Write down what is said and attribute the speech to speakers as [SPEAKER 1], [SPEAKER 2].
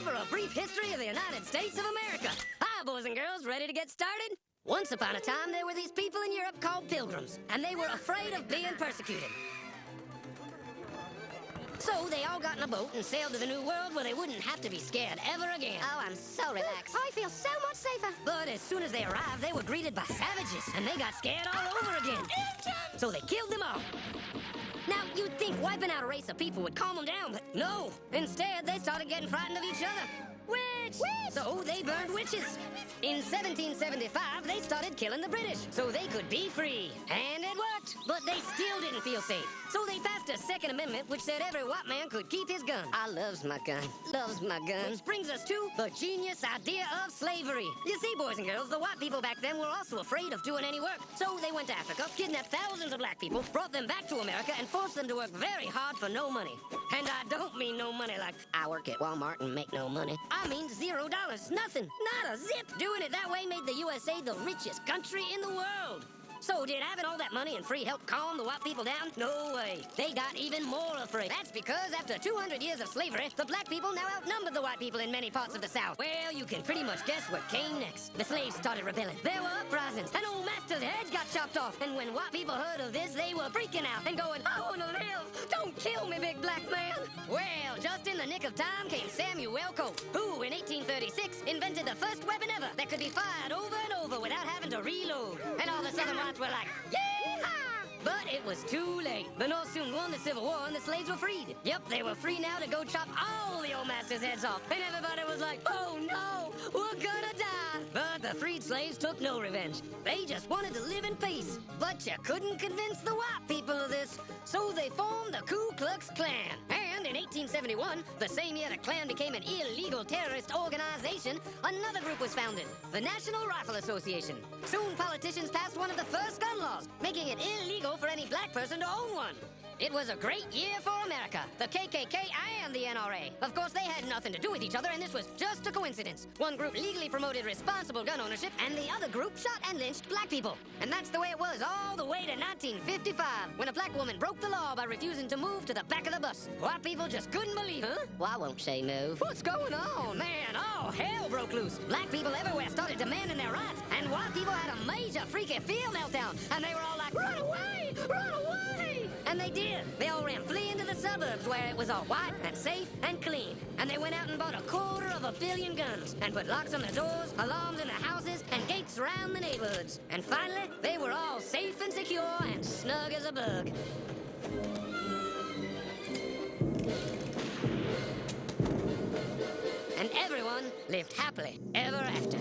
[SPEAKER 1] for a brief history of the United States of America. Hi, boys and girls, ready to get started? Once upon a time, there were these people in Europe called pilgrims, and they were afraid of being persecuted. So they all got in a boat and sailed to the New World where they wouldn't have to be scared ever again.
[SPEAKER 2] Oh, I'm so relaxed. I feel so much safer.
[SPEAKER 1] But as soon as they arrived, they were greeted by savages, and they got scared all over again. So they killed them all. Now, you'd think wiping out a race of people would calm them down, but no. Instead, they started getting frightened of each other. Witch! So they burned witches. In 1775, they started killing the British so they could be free. And it worked, but they still didn't feel safe. So they passed a Second Amendment which said every white man could keep his gun. I loves my gun. Loves my gun. Which brings us to the genius idea of slavery. You see, boys and girls, the white people back then were also afraid of doing any work. So they went to Africa, kidnapped thousands of black people, brought them back to America, and forced them to work very hard for no money. And I don't mean no money like I work at Walmart and make no money. I mean $0. Nothing. Not a zip. Doing it that way made the USA the richest country in the world. So did having all that money and free help calm the white people down? No way. They got even more afraid. That's because after 200 years of slavery, the black people now outnumbered the white people in many parts of the South. Well, you can pretty much guess what came next. The slaves started rebelling. There were uprisings, and old master's heads got chopped off. And when white people heard of this, they were freaking out and going, I want to live. Don't kill me, big black man. Well, just in the nick of time came Samuel Colt, who in 1836 invented the first weapon ever that could be fired over and over without having to reload. And all the southern whites were like, yeehaw! But it was too late. The North soon won the Civil War and the slaves were freed. Yep, they were free now to go chop all the old master's heads off. And everybody was like, oh no, we're gonna die. But the freed slaves took no revenge. They just wanted to live in peace. But you couldn't convince the white people of this. So they formed the Ku Klux Klan. And in 1871, the same year the Klan became an illegal terrorist organization, another group was founded, the National Rifle Association. Soon politicians passed one of the first gun laws, making it illegal for any black person to own one. It was a great year for America, the KKK and the NRA. Of course, they had nothing to do with each other, and this was just a coincidence. One group legally promoted responsible gun ownership, and the other group shot and lynched black people. And that's the way it was all the way to 1955, when a black woman broke the law by refusing to move to the back of the bus. White people just couldn't believe it. Huh? Well, I won't say move. What's going on? Man, all hell broke loose. Black people everywhere started demanding their rights, and white people had a major freaky fear meltdown, and they were all like, run away! Run away! And they did. They all ran fleeing to the suburbs where it was all white and safe and clean. And they went out and bought 250 million guns and put locks on the doors, alarms in the houses, and gates around the neighborhoods. And finally, they were all safe and secure and snug as a bug. And everyone lived happily ever after.